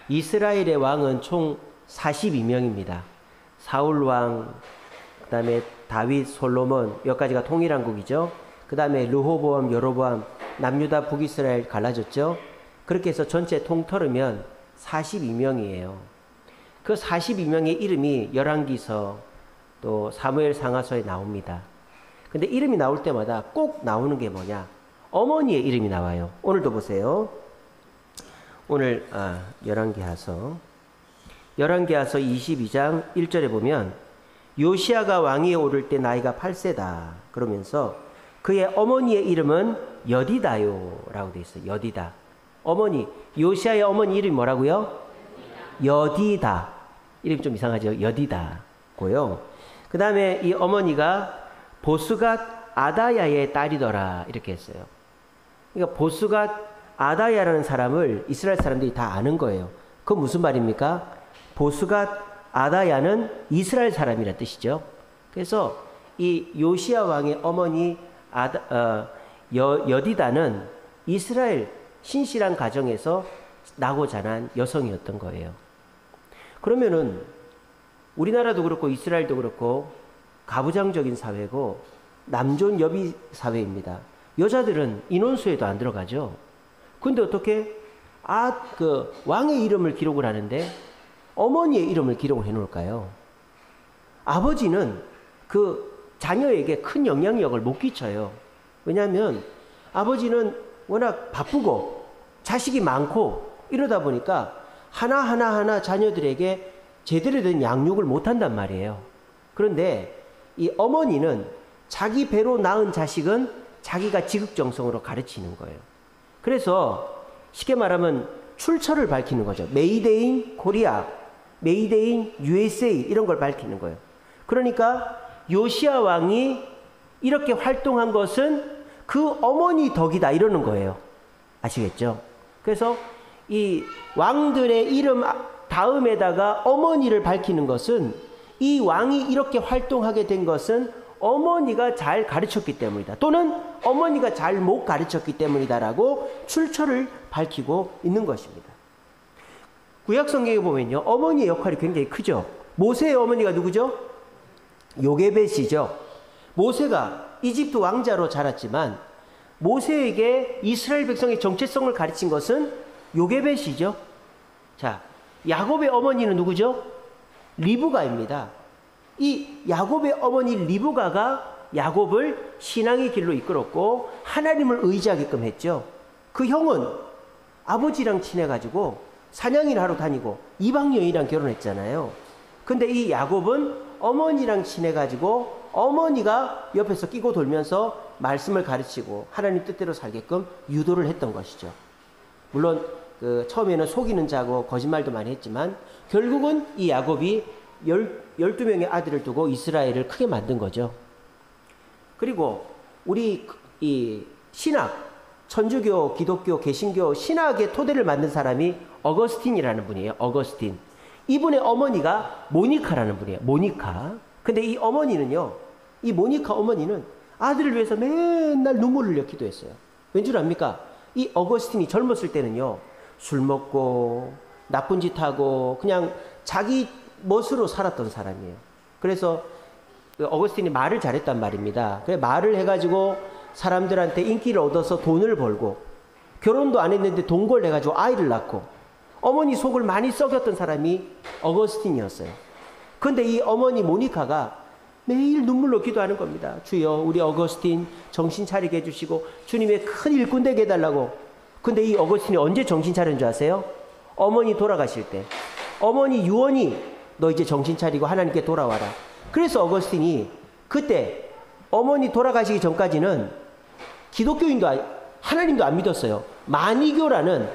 이스라엘의 왕은 총 42명입니다. 사울 왕, 그 다음에 다윗, 솔로몬, 여기까지가 통일왕국이죠. 그 다음에 르호보암, 여로보암, 남유다, 북이스라엘 갈라졌죠. 그렇게 해서 전체 통틀으면 42명이에요. 그 42명의 이름이 열왕기서 또 사무엘 상하서에 나옵니다. 근데 이름이 나올 때마다 꼭 나오는 게 뭐냐? 어머니의 이름이 나와요. 오늘도 보세요. 오늘 열왕기하서 22장 1절에 보면 요시야가 왕위에 오를 때 나이가 8세다 그러면서 그의 어머니의 이름은 여디다요 라고 되어 있어요. 여디다. 어머니, 요시야의 어머니 이름이 뭐라고요? 여디다. 이름이 좀 이상하죠? 여디다고요. 그 다음에 이 어머니가 보스갓 아다야의 딸이더라 이렇게 했어요. 그러니까 보스갓 아다야라는 사람을 이스라엘 사람들이 다 아는 거예요. 그건 무슨 말입니까? 보스갓 아다야는 이스라엘 사람이라는 뜻이죠. 그래서 이 요시야 왕의 어머니 여디다는 이스라엘 신실한 가정에서 나고 자란 여성이었던 거예요. 그러면은 우리나라도 그렇고 이스라엘도 그렇고 가부장적인 사회고 남존 여비 사회입니다. 여자들은 인원수에도 안 들어가죠. 근데 어떻게 그 왕의 이름을 기록을 하는데 어머니의 이름을 기록을 해 놓을까요? 아버지는 그 자녀에게 큰 영향력을 못 끼쳐요. 왜냐하면 아버지는 워낙 바쁘고 자식이 많고 이러다 보니까 하나하나 자녀들에게 제대로 된 양육을 못 한단 말이에요. 그런데 이 어머니는 자기 배로 낳은 자식은 자기가 지극정성으로 가르치는 거예요. 그래서 쉽게 말하면 출처를 밝히는 거죠. 메이데인 코리아, 메이데인 USA 이런 걸 밝히는 거예요. 그러니까 요시야 왕이 이렇게 활동한 것은 그 어머니 덕이다 이러는 거예요. 아시겠죠? 그래서 이 왕들의 이름 다음에다가 어머니를 밝히는 것은 이 왕이 이렇게 활동하게 된 것은 어머니가 잘 가르쳤기 때문이다. 또는 어머니가 잘 못 가르쳤기 때문이다라고 출처를 밝히고 있는 것입니다. 구약성경에 보면요. 어머니의 역할이 굉장히 크죠. 모세의 어머니가 누구죠? 요게벳이죠. 모세가 이집트 왕자로 자랐지만 모세에게 이스라엘 백성의 정체성을 가르친 것은 요게벳이죠. 자, 야곱의 어머니는 누구죠? 리브가입니다. 이 야곱의 어머니 리브가가 야곱을 신앙의 길로 이끌었고 하나님을 의지하게끔 했죠. 그 형은 아버지랑 친해가지고 사냥을 하러 다니고 이방 여인이랑 결혼했잖아요. 근데 이 야곱은 어머니랑 친해가지고 어머니가 옆에서 끼고 돌면서 말씀을 가르치고 하나님 뜻대로 살게끔 유도를 했던 것이죠. 물론 처음에는 속이는 자고 거짓말도 많이 했지만 결국은 이 야곱이 12명의 아들을 두고 이스라엘을 크게 만든 거죠. 그리고 우리 이 신학, 천주교, 기독교, 개신교 신학의 토대를 만든 사람이 어거스틴이라는 분이에요. 어거스틴. 이분의 어머니가 모니카라는 분이에요. 모니카. 근데 이 어머니는요. 이 모니카 어머니는 아들을 위해서 맨날 눈물을 흘려 기도했어요. 왠 줄 압니까? 이 어거스틴이 젊었을 때는요. 술 먹고 나쁜 짓 하고 그냥 자기 멋으로 살았던 사람이에요. 그래서 어거스틴이 말을 잘했단 말입니다. 그래 말을 해가지고 사람들한테 인기를 얻어서 돈을 벌고 결혼도 안 했는데 돈 걸 해가지고 아이를 낳고 어머니 속을 많이 썩였던 사람이 어거스틴이었어요. 근데 이 어머니 모니카가 매일 눈물로 기도하는 겁니다. 주여 우리 어거스틴 정신 차리게 해주시고 주님의 큰 일꾼 되게 해달라고. 근데 이 어거스틴이 언제 정신 차린 줄 아세요? 어머니 돌아가실 때. 어머니 유언이 너 이제 정신 차리고 하나님께 돌아와라. 그래서 어거스틴이 그때 어머니 돌아가시기 전까지는 기독교인도 하나님도 안 믿었어요. 마니교라는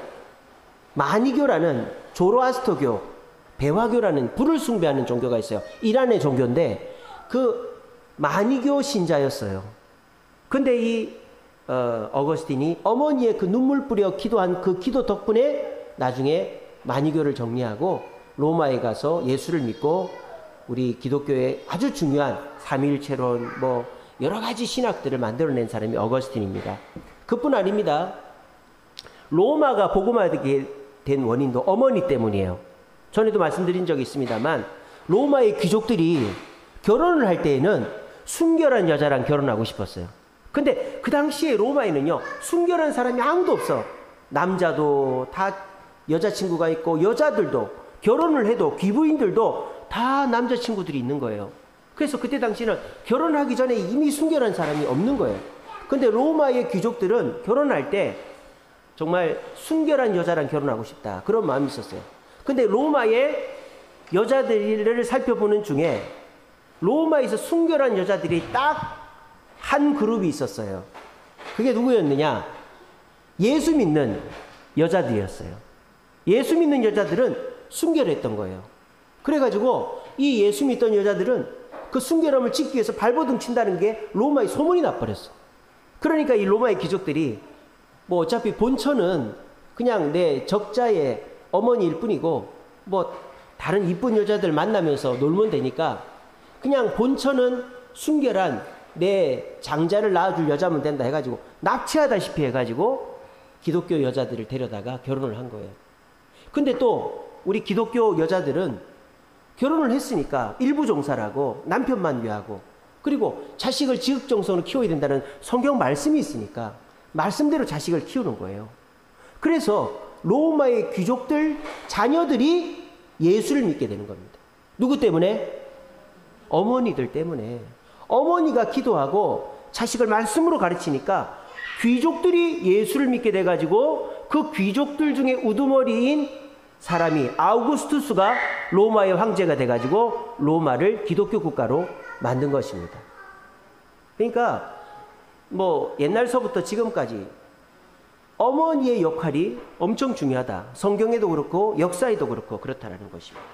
조로아스터교, 배화교라는 불을 숭배하는 종교가 있어요. 이란의 종교인데 그 마니교 신자였어요. 근데 이 어거스틴이 어머니의 그 눈물 뿌려 기도한 그 기도 덕분에 나중에 마니교를 정리하고 로마에 가서 예수를 믿고 우리 기독교의 아주 중요한 삼위일체론 뭐 여러 가지 신학들을 만들어낸 사람이 어거스틴입니다. 그뿐 아닙니다. 로마가 복음화되게 된 원인도 어머니 때문이에요. 전에도 말씀드린 적이 있습니다만 로마의 귀족들이 결혼을 할 때에는 순결한 여자랑 결혼하고 싶었어요. 근데 그 당시에 로마에는요, 순결한 사람이 아무도 없어. 남자도 다 여자친구가 있고 여자들도 결혼을 해도 귀부인들도 다 남자친구들이 있는 거예요. 그래서 그때 당시에는 결혼하기 전에 이미 순결한 사람이 없는 거예요. 근데 로마의 귀족들은 결혼할 때 정말 순결한 여자랑 결혼하고 싶다, 그런 마음이 있었어요. 근데 로마의 여자들을 살펴보는 중에 로마에서 순결한 여자들이 딱 한 그룹이 있었어요. 그게 누구였느냐? 예수 믿는 여자들이었어요. 예수 믿는 여자들은 순결했던 거예요. 그래가지고 이 예수 믿던 여자들은 그 순결함을 지키기 위해서 발버둥 친다는 게 로마의 소문이 나버렸어. 그러니까 이 로마의 귀족들이 뭐 어차피 본처는 그냥 내 적자의 어머니일 뿐이고 뭐 다른 이쁜 여자들 만나면서 놀면 되니까 그냥 본처는 순결한 내 장자를 낳아줄 여자면 된다 해가지고 납치하다시피 해가지고 기독교 여자들을 데려다가 결혼을 한 거예요. 근데 또 우리 기독교 여자들은 결혼을 했으니까 일부 종사라고 남편만 위하고 그리고 자식을 지극정성으로 키워야 된다는 성경 말씀이 있으니까 말씀대로 자식을 키우는 거예요. 그래서 로마의 귀족들 자녀들이 예수를 믿게 되는 겁니다. 누구 때문에? 어머니들 때문에. 어머니가 기도하고 자식을 말씀으로 가르치니까 귀족들이 예수를 믿게 돼가지고 그 귀족들 중에 우두머리인 사람이 아우구스투스가 로마의 황제가 돼가지고 로마를 기독교 국가로 만든 것입니다. 그러니까 뭐 옛날서부터 지금까지 어머니의 역할이 엄청 중요하다. 성경에도 그렇고 역사에도 그렇고 그렇다라는 것입니다.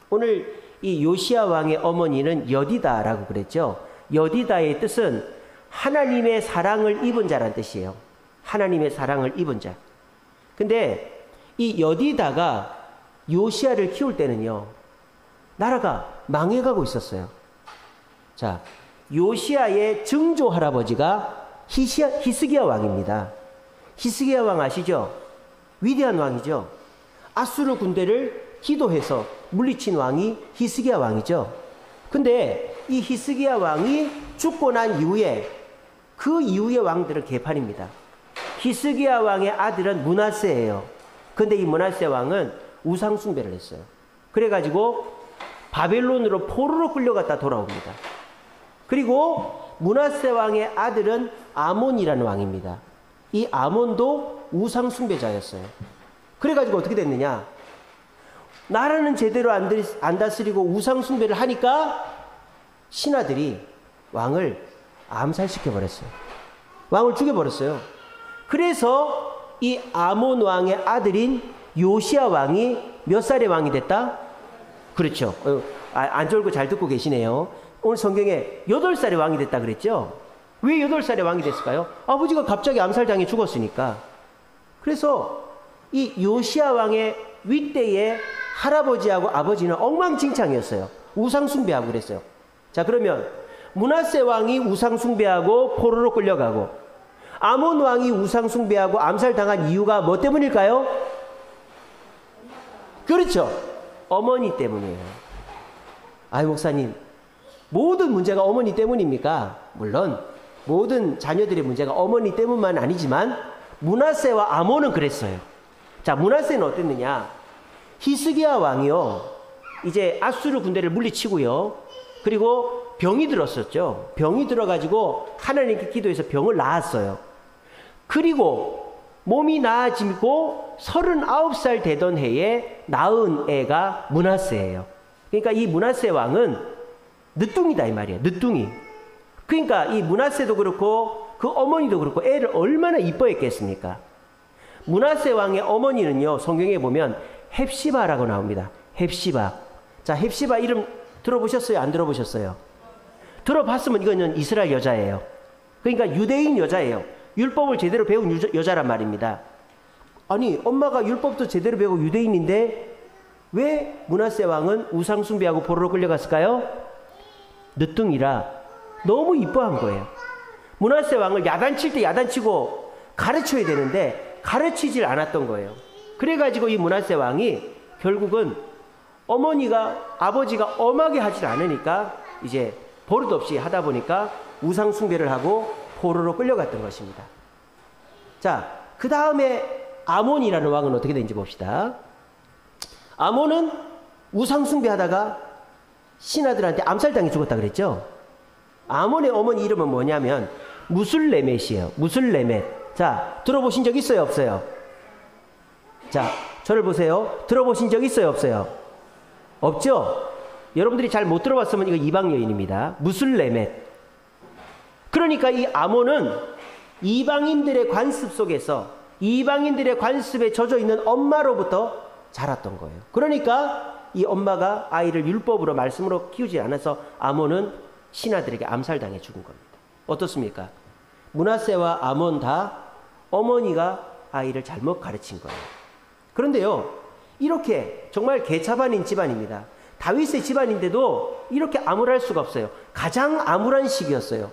오늘 이 요시야 왕의 어머니는 여디다라고 그랬죠. 여디다의 뜻은 하나님의 사랑을 입은 자란 뜻이에요. 하나님의 사랑을 입은 자. 근데 이 여디다가 요시야를 키울 때는요, 나라가 망해가고 있었어요. 자, 요시야의 증조 할아버지가 히스기야 왕입니다. 히스기야 왕 아시죠? 위대한 왕이죠. 아수르 군대를 기도해서 물리친 왕이 히스기야 왕이죠. 근데 이 히스기야 왕이 죽고 난 이후에 그 이후의 왕들은 개판입니다. 히스기야 왕의 아들은 므낫세예요. 근데 이 므낫세 왕은 우상 숭배를 했어요. 그래가지고 바벨론으로 포로로 끌려갔다 돌아옵니다. 그리고 므낫세 왕의 아들은 아몬이라는 왕입니다. 이 아몬도 우상 숭배자였어요. 그래가지고 어떻게 됐느냐? 나라는 제대로 안 다스리고 우상 숭배를 하니까 신하들이 왕을 암살시켜버렸어요. 왕을 죽여버렸어요. 그래서 이 아몬 왕의 아들인 요시야 왕이 몇 살의 왕이 됐다? 그렇죠. 안 졸고 잘 듣고 계시네요. 오늘 성경에 8살의 왕이 됐다 그랬죠? 왜 8살의 왕이 됐을까요? 아버지가 갑자기 암살당해 죽었으니까. 그래서 이 요시야 왕의 윗대의 할아버지하고 아버지는 엉망진창이었어요. 우상 숭배하고 그랬어요. 자, 그러면 므낫세 왕이 우상 숭배하고 포로로 끌려가고 아몬 왕이 우상 숭배하고 암살당한 이유가 뭐 때문일까요? 그렇죠. 어머니 때문이에요. 아이 목사님, 모든 문제가 어머니 때문입니까? 물론 모든 자녀들의 문제가 어머니 때문만 아니지만 므낫세와 아몬은 그랬어요. 자, 므낫세는 어땠느냐? 히스기야 왕이요, 이제 아수르 군대를 물리치고요, 그리고 병이 들었었죠. 병이 들어가지고 하나님께 기도해서 병을 낳았어요. 그리고 몸이 나아지고 39살 되던 해에 낳은 애가 므낫세예요. 그러니까 이 므낫세 왕은 늦둥이다 이 말이에요. 늦둥이. 그러니까 이 므낫세도 그렇고 그 어머니도 그렇고 애를 얼마나 이뻐했겠습니까? 므낫세 왕의 어머니는요, 성경에 보면 헵시바라고 나옵니다. 헵시바. 자, 헵시바 이름 들어보셨어요? 안 들어보셨어요? 들어봤으면 이거는 이스라엘 여자예요. 그러니까 유대인 여자예요. 율법을 제대로 배운 여자란 말입니다. 아니, 엄마가 율법도 제대로 배우고 유대인인데 왜 므낫세 왕은 우상 숭배하고 포로로 끌려갔을까요? 늦둥이라 너무 이뻐한 거예요. 므낫세 왕을 야단칠 때 야단치고 가르쳐야 되는데 가르치질 않았던 거예요. 그래가지고 이 므낫세 왕이 결국은 아버지가 엄하게 하질 않으니까 이제 버릇 없이 하다 보니까 우상 숭배를 하고 포로로 끌려갔던 것입니다. 자, 그 다음에 아몬이라는 왕은 어떻게 되는지 봅시다. 아몬은 우상 숭배하다가 신하들한테 암살당해 죽었다 그랬죠. 아몬의 어머니 이름은 뭐냐면 무술레멧이에요. 무술레멧. 자, 들어보신 적 있어요, 없어요? 자, 저를 보세요. 들어보신 적 있어요, 없어요? 없죠? 여러분들이 잘 못 들어봤으면 이거 이방 여인입니다. 무술레멧. 그러니까 이 아몬은 이방인들의 관습 속에서 이방인들의 관습에 젖어 있는 엄마로부터 자랐던 거예요. 그러니까 이 엄마가 아이를 율법으로 말씀으로 키우지 않아서 아몬은 신하들에게 암살당해 죽은 겁니다. 어떻습니까? 므낫세와 아몬 다 어머니가 아이를 잘못 가르친 거예요. 그런데요, 이렇게 정말 개차반인 집안입니다. 다윗의 집안인데도 이렇게 암울할 수가 없어요. 가장 암울한 시기였어요.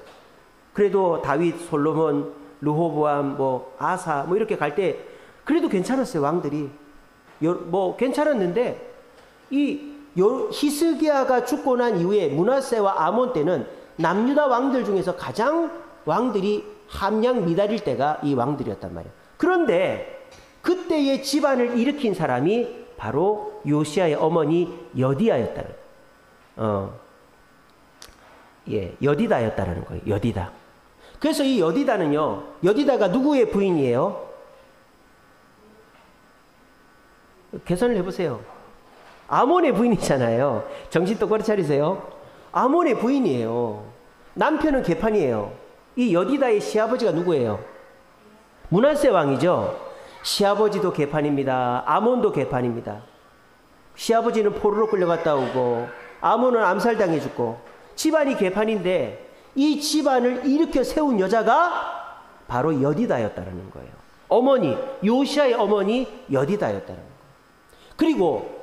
그래도 다윗, 솔로몬, 르호보암, 아사 이렇게 갈 때 그래도 괜찮았어요. 왕들이 괜찮았는데 이 히스기야가 죽고 난 이후에 므낫세와 아몬 때는 남유다 왕들 중에서 가장 왕들이 함량 미달일 때가 이 왕들이었단 말이에요. 그런데 그때의 집안을 일으킨 사람이 바로 요시야의 어머니 여디다였다는 여디다였다라는 거예요. 여디다. 그래서 이 여디다는요, 여디다가 누구의 부인이에요? 계산을 해보세요. 아몬의 부인이잖아요. 정신 똑바로 차리세요. 아몬의 부인이에요. 남편은 개판이에요. 이 여디다의 시아버지가 누구예요? 므낫세 왕이죠. 시아버지도 개판입니다. 아몬도 개판입니다. 시아버지는 포로로 끌려갔다 오고 아몬은 암살당해 죽고 집안이 개판인데 이 집안을 일으켜 세운 여자가 바로 여디다였다는 거예요. 어머니, 요시야의 어머니 여디다였다는 거예요. 그리고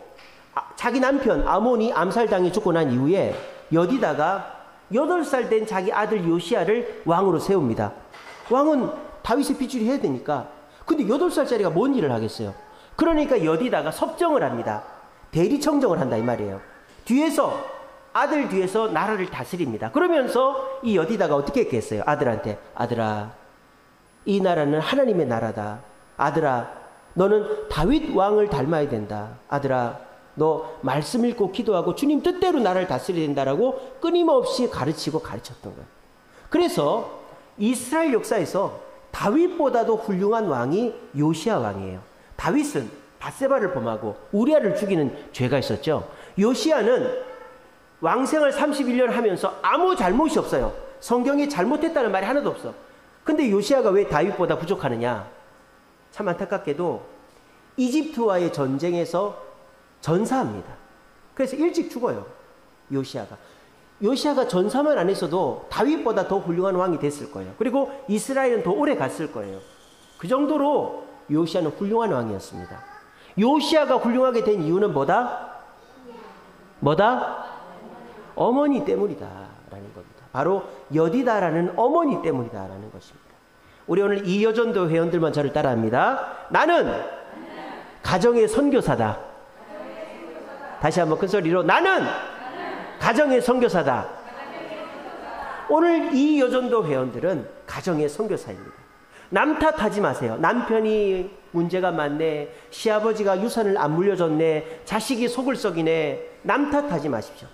자기 남편 아몬이 암살당해 죽고 난 이후에 여디다가 8살 된 자기 아들 요시야를 왕으로 세웁니다. 왕은 다윗의 핏줄이 해야 되니까. 근데 8살짜리가 뭔 일을 하겠어요? 그러니까 여디다가 섭정을 합니다. 대리청정을 한다 이 말이에요. 아들 뒤에서 나라를 다스립니다. 그러면서 이 여디다가 어떻게 했겠어요? 아들한테, 아들아, 이 나라는 하나님의 나라다. 아들아, 너는 다윗 왕을 닮아야 된다. 아들아, 너 말씀 읽고 기도하고 주님 뜻대로 나라를 다스려야 된다라고 끊임없이 가르치고 가르쳤던 거예요. 그래서 이스라엘 역사에서 다윗보다도 훌륭한 왕이 요시야 왕이에요. 다윗은 밧세바를 범하고 우리아를 죽이는 죄가 있었죠. 요시야는 왕생활 31년 하면서 아무 잘못이 없어요. 성경에 잘못했다는 말이 하나도 없어. 근데 요시야가 왜 다윗보다 부족하느냐? 참 안타깝게도 이집트와의 전쟁에서 전사합니다. 그래서 일찍 죽어요. 요시야가 전사만 안 했어도 다윗보다 더 훌륭한 왕이 됐을 거예요. 그리고 이스라엘은 더 오래 갔을 거예요. 그 정도로 요시야는 훌륭한 왕이었습니다. 요시야가 훌륭하게 된 이유는 뭐다? 어머니 때문이다라는 겁니다. 바로 여디다라는 어머니 때문이다라는 것입니다. 우리 오늘 이여전도 회원들만 저를 따라합니다. 나는 가정의 선교사다. 다시 한번 큰 소리로 나는 가정의 선교사다. 오늘 이 여전도 회원들은 가정의 선교사입니다. 남 탓하지 마세요. 남편이 문제가 많네, 시아버지가 유산을 안 물려줬네, 자식이 속을 썩이네. 남 탓하지 마십시오.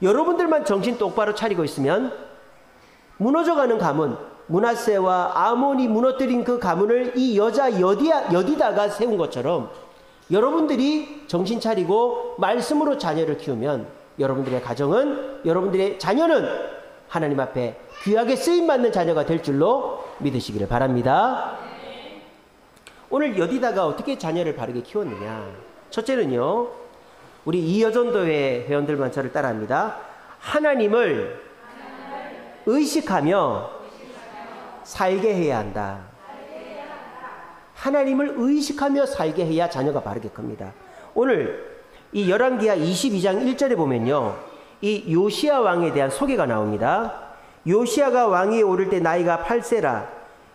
여러분들만 정신 똑바로 차리고 있으면 무너져가는 가문, 므낫세와 아몬이 무너뜨린 그 가문을 이 여자 여디다가 세운 것처럼 여러분들이 정신 차리고 말씀으로 자녀를 키우면 여러분들의 가정은, 여러분들의 자녀는 하나님 앞에 귀하게 쓰임받는 자녀가 될 줄로 믿으시기를 바랍니다. 오늘 여디다가 어떻게 자녀를 바르게 키웠느냐? 첫째는요, 우리 이여전도회 회원들만 저를 따라합니다. 하나님을 의식하며 살게 해야 한다. 하나님을 의식하며 살게 해야 자녀가 바르게 큽니다. 오늘 이 열왕기하 22장 1절에 보면요, 이 요시야 왕에 대한 소개가 나옵니다. 요시야가 왕위에 오를 때 나이가 8세라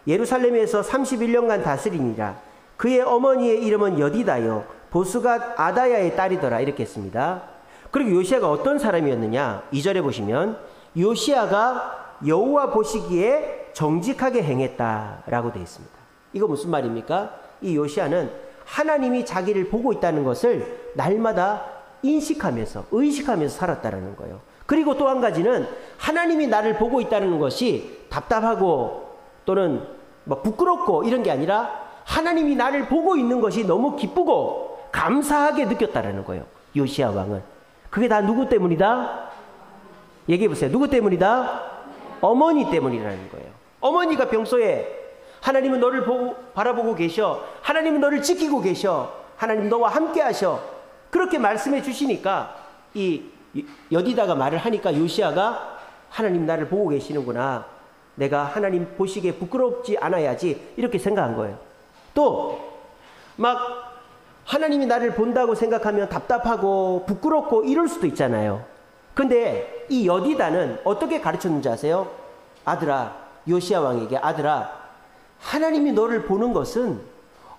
예루살렘에서 31년간 다스리니라. 그의 어머니의 이름은 여디다요 보스가 아다야의 딸이더라 이렇게 했습니다. 그리고 요시야가 어떤 사람이었느냐? 2절에 보시면 요시야가 여호와 보시기에 정직하게 행했다라고 되어 있습니다. 이거 무슨 말입니까? 이 요시야는 하나님이 자기를 보고 있다는 것을 날마다 인식하면서 의식하면서 살았다라는 거예요. 그리고 또 한 가지는 하나님이 나를 보고 있다는 것이 답답하고 또는 뭐 부끄럽고 이런 게 아니라 하나님이 나를 보고 있는 것이 너무 기쁘고 감사하게 느꼈다라는 거예요. 요시야 왕은. 그게 다 누구 때문이다? 얘기해 보세요. 누구 때문이다? 어머니 때문이라는 거예요. 어머니가 평소에 하나님은 너를 바라보고 계셔. 하나님은 너를 지키고 계셔. 하나님 너와 함께 하셔. 그렇게 말씀해 주시니까 이 여디다가 말을 하니까 요시야가 하나님 나를 보고 계시는구나. 내가 하나님 보시기에 부끄럽지 않아야지 이렇게 생각한 거예요. 또 막 하나님이 나를 본다고 생각하면 답답하고 부끄럽고 이럴 수도 있잖아요. 근데 이 여디다는 어떻게 가르쳤는지 아세요? 아들아, 요시야 왕에게 아들아, 하나님이 너를 보는 것은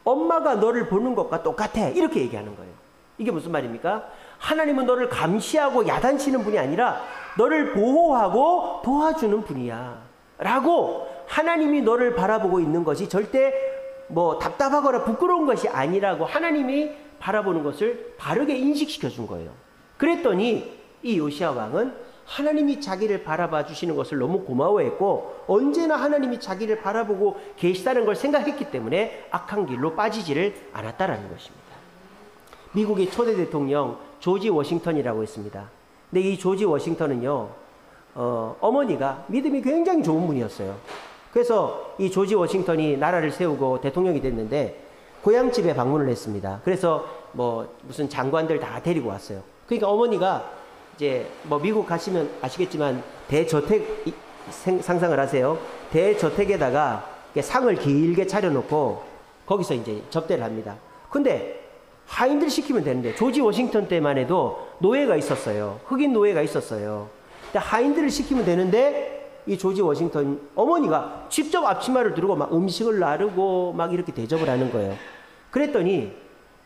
엄마가 너를 보는 것과 똑같아 이렇게 얘기하는 거예요. 이게 무슨 말입니까? 하나님은 너를 감시하고 야단치는 분이 아니라 너를 보호하고 도와주는 분이야 라고 하나님이 너를 바라보고 있는 것이 절대 뭐 답답하거나 부끄러운 것이 아니라고 하나님이 바라보는 것을 바르게 인식시켜 준 거예요. 그랬더니 이 요시야 왕은 하나님이 자기를 바라봐 주시는 것을 너무 고마워했고 언제나 하나님이 자기를 바라보고 계시다는 걸 생각했기 때문에 악한 길로 빠지지를 않았다라는 것입니다. 미국의 초대 대통령 조지 워싱턴이라고 있습니다. 근데 이 조지 워싱턴은요, 어머니가 믿음이 굉장히 좋은 분이었어요. 그래서 이 조지 워싱턴이 나라를 세우고 대통령이 됐는데 고향집에 방문을 했습니다. 그래서 뭐 무슨 장관들 다 데리고 왔어요. 그러니까 어머니가 이제 뭐 미국 가시면 아시겠지만 대저택 상상을 하세요. 대저택에다가 상을 길게 차려놓고 거기서 이제 접대를 합니다. 근데 하인들 시키면 되는데 조지 워싱턴 때만 해도 노예가 있었어요. 흑인 노예가 있었어요. 근데 하인들을 시키면 되는데 이 조지 워싱턴 어머니가 직접 앞치마를 두르고 막 음식을 나르고 막 이렇게 대접을 하는 거예요. 그랬더니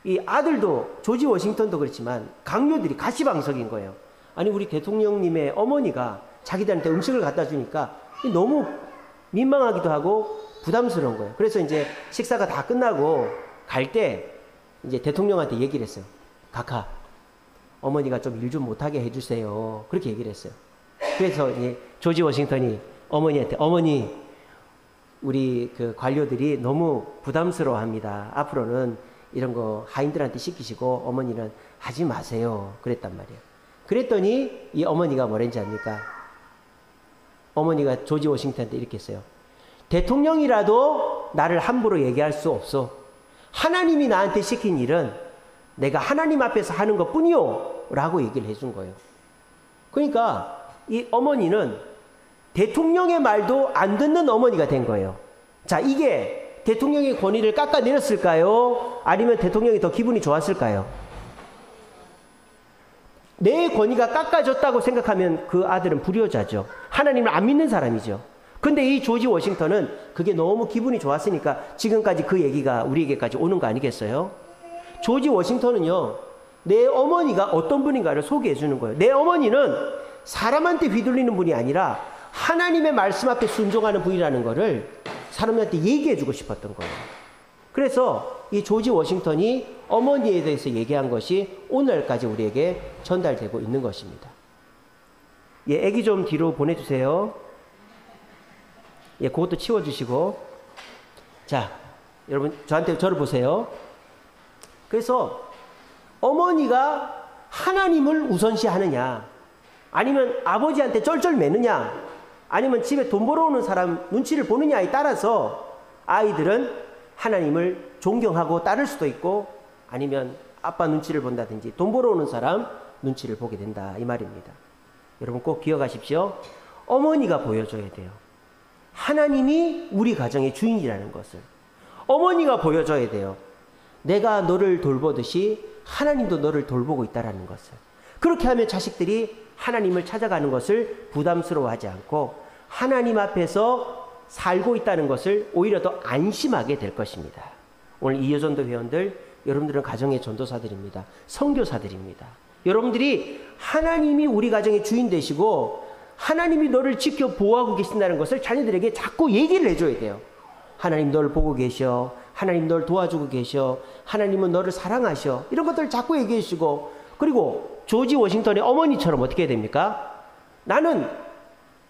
이 아들도 조지 워싱턴도 그렇지만 강요들이 가시방석인 거예요. 아니 우리 대통령님의 어머니가 자기들한테 음식을 갖다 주니까 너무 민망하기도 하고 부담스러운 거예요. 그래서 이제 식사가 다 끝나고 갈 때 이제 대통령한테 얘기를 했어요. 각하, 어머니가 좀 일 좀 못하게 해주세요. 그렇게 얘기를 했어요. 그래서 이제 조지 워싱턴이 어머니한테 어머니 우리 그 관료들이 너무 부담스러워합니다. 앞으로는 이런 거 하인들한테 시키시고 어머니는 하지 마세요. 그랬단 말이에요. 그랬더니 이 어머니가 뭐랬는지 압니까? 어머니가 조지 워싱턴한테 이렇게 했어요. 대통령이라도 나를 함부로 얘기할 수 없어. 하나님이 나한테 시킨 일은 내가 하나님 앞에서 하는 것 뿐이요 라고 얘기를 해준 거예요. 그러니까 이 어머니는 대통령의 말도 안 듣는 어머니가 된 거예요. 자, 이게 대통령의 권위를 깎아내렸을까요? 아니면 대통령이 더 기분이 좋았을까요? 내 권위가 깎아졌다고 생각하면 그 아들은 불효자죠. 하나님을 안 믿는 사람이죠. 근데 이 조지 워싱턴은 그게 너무 기분이 좋았으니까 지금까지 그 얘기가 우리에게까지 오는 거 아니겠어요? 조지 워싱턴은요, 내 어머니가 어떤 분인가를 소개해 주는 거예요. 내 어머니는 사람한테 휘둘리는 분이 아니라 하나님의 말씀 앞에 순종하는 분이라는 거를 사람들한테 얘기해 주고 싶었던 거예요. 그래서 이 조지 워싱턴이 어머니에 대해서 얘기한 것이 오늘까지 우리에게 전달되고 있는 것입니다. 예, 애기 좀 뒤로 보내주세요. 예, 그것도 치워주시고. 자, 여러분, 저를 보세요. 그래서 어머니가 하나님을 우선시하느냐, 아니면 아버지한테 쩔쩔매느냐, 아니면 집에 돈 벌어오는 사람 눈치를 보느냐에 따라서 아이들은 하나님을 존경하고 따를 수도 있고, 아니면 아빠 눈치를 본다든지 돈 벌어오는 사람 눈치를 보게 된다, 이 말입니다. 여러분 꼭 기억하십시오. 어머니가 보여줘야 돼요. 하나님이 우리 가정의 주인이라는 것을 어머니가 보여줘야 돼요. 내가 너를 돌보듯이 하나님도 너를 돌보고 있다는 것을. 그렇게 하면 자식들이 하나님을 찾아가는 것을 부담스러워하지 않고 하나님 앞에서 살고 있다는 것을 오히려 더 안심하게 될 것입니다. 오늘 이여전도 회원들, 여러분들은 가정의 전도사들입니다. 선교사들입니다. 여러분들이 하나님이 우리 가정의 주인 되시고 하나님이 너를 지켜 보호하고 계신다는 것을 자녀들에게 자꾸 얘기를 해줘야 돼요. 하나님 너를 보고 계셔. 하나님 너를 도와주고 계셔. 하나님은 너를 사랑하셔. 이런 것들을 자꾸 얘기해 주시고, 그리고 조지 워싱턴의 어머니처럼 어떻게 해야 됩니까? 나는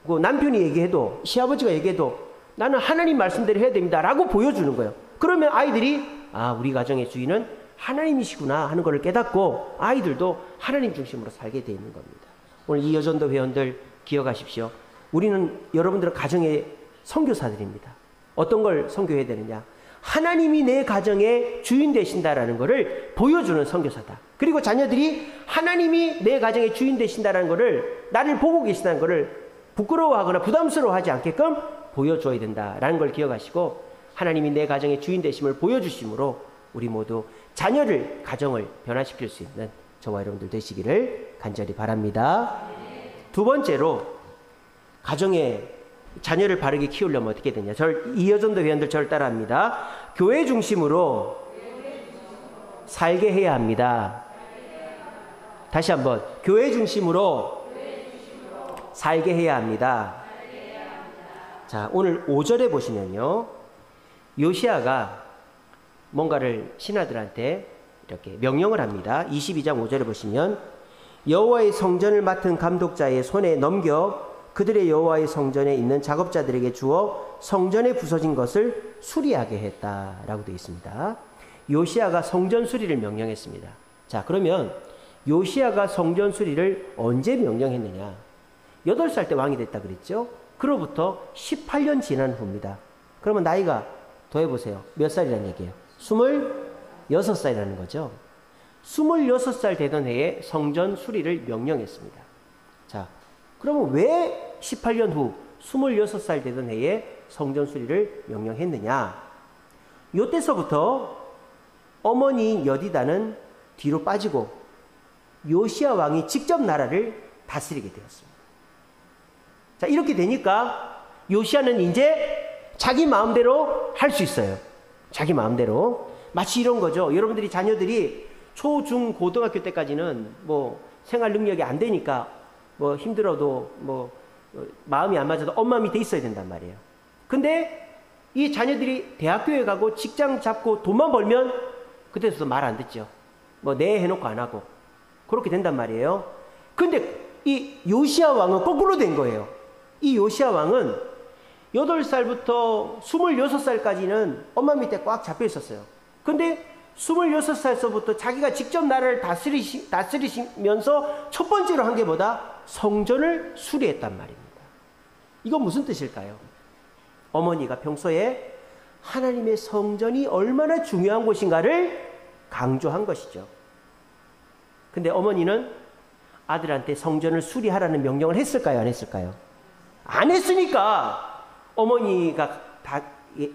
남편이 얘기해도, 시아버지가 얘기해도 나는 하나님 말씀대로 해야 됩니다 라고 보여주는 거예요. 그러면 아이들이 우리 가정의 주인은 하나님이시구나 하는 것을 깨닫고 아이들도 하나님 중심으로 살게 되어 있는 겁니다. 오늘 이 여전도 회원들 기억하십시오. 우리는, 여러분들은 가정의 선교사들입니다. 어떤 걸 선교해야 되느냐? 하나님이 내 가정의 주인 되신다라는 것을 보여주는 선교사다. 그리고 자녀들이 하나님이 내 가정의 주인 되신다라는 것을, 나를 보고 계신다는 것을 부끄러워하거나 부담스러워하지 않게끔 보여줘야 된다라는 걸 기억하시고, 하나님이 내 가정의 주인 되심을 보여주심으로 우리 모두 자녀를, 가정을 변화시킬 수 있는 저와 여러분들 되시기를 간절히 바랍니다. 두 번째로, 가정의 자녀를 바르게 키우려면 어떻게 되냐? 이여전도 회원들 저를 따라합니다. 교회 중심으로 살게 해야 합니다. 다시 한번, 교회 중심으로 살게 해야 합니다. 자, 오늘 5절에 보시면요, 요시야가 뭔가를 신하들한테 이렇게 명령을 합니다. 22장 5절에 보시면, 여호와의 성전을 맡은 감독자의 손에 넘겨 그들의 여호와의 성전에 있는 작업자들에게 주어 성전에 부서진 것을 수리하게 했다라고 되어 있습니다. 요시야가 성전 수리를 명령했습니다. 자, 그러면 요시야가 성전 수리를 언제 명령했느냐? 8살 때 왕이 됐다 그랬죠? 그로부터 18년 지난 후입니다. 그러면 나이가 더해보세요. 몇 살이라는 얘기예요? 26살이라는 거죠. 26살 되던 해에 성전 수리를 명령했습니다. 자, 그러면 왜 18년 후 26살 되던 해에 성전 수리를 명령했느냐? 이때서부터 어머니 여디다는 뒤로 빠지고 요시야 왕이 직접 나라를 다스리게 되었습니다. 자, 이렇게 되니까 요시야는 이제 자기 마음대로 할 수 있어요. 자기 마음대로. 마치 이런 거죠. 여러분들이 자녀들이 초, 중, 고등학교 때까지는 뭐 생활 능력이 안 되니까 뭐 힘들어도 뭐 마음이 안 맞아도 엄마 밑에 있어야 된단 말이에요. 근데 이 자녀들이 대학교에 가고 직장 잡고 돈만 벌면 그때부터 말 안 듣죠. 뭐 네 해놓고 안 하고 그렇게 된단 말이에요. 근데 이 요시야 왕은 거꾸로 된 거예요. 이 요시야 왕은 8살부터 26살까지는 엄마 밑에 꽉 잡혀 있었어요. 근데 26살서부터 자기가 직접 나라를 다스리시면서 첫 번째로 한 게 뭐다? 성전을 수리했단 말입니다. 이건 무슨 뜻일까요? 어머니가 평소에 하나님의 성전이 얼마나 중요한 곳인가를 강조한 것이죠. 근데 어머니는 아들한테 성전을 수리하라는 명령을 했을까요? 안 했을까요? 안 했으니까 어머니가 다